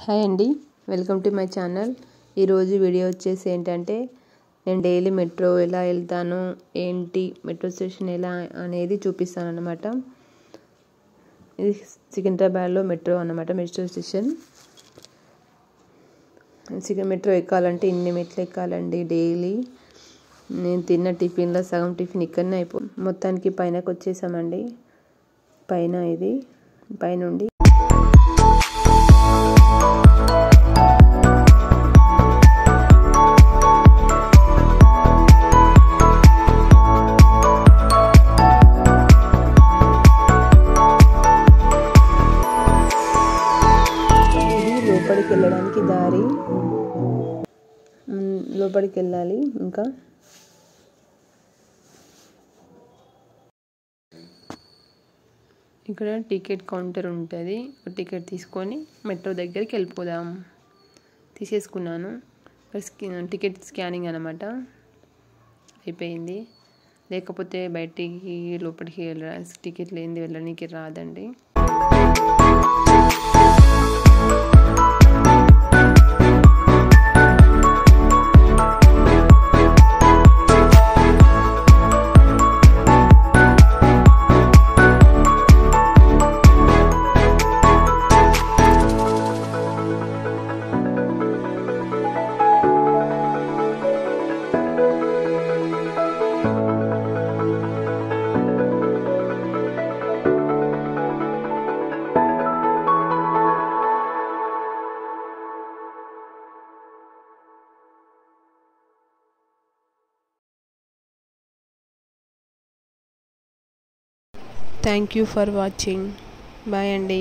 Hi అండి, welcome to my channel. ఈరోజు video వచ్చేసి ఏంటంటే నేను డైలీ మెట్రో ఎలా వెళ్తాను, ఏంటి మెట్రో స్టేషన్ ఎలా అనేది చూపిస్తాను అన్నమాట. ఇది సికింద్రాబాద్లో మెట్రో అన్నమాట, మెట్రో స్టేషన్. మెట్రో ఎక్కాలంటే ఇన్ని మెట్లు ఎక్కాలండి డైలీ. నేను తిన్న టిఫిన్లో సగం టిఫిన్ ఇక్కడనే మొత్తానికి పైనకి వచ్చేసామండి. పైన ఇది పైనుండి లోపలికి వెళ్ళడానికి దారి, లోపలికి వెళ్ళాలి. ఇంకా ఇక్కడ టికెట్ కౌంటర్ ఉంటుంది. టికెట్ తీసుకొని మెట్రో దగ్గరికి వెళ్ళిపోదాం. తీసేసుకున్నాను. టికెట్ స్కానింగ్ అన్నమాట, అయిపోయింది. లేకపోతే బయటికి లోపలికి టికెట్ లేనిది వెళ్ళడానికి రాదండి. Thank you for watching. Bye అండి.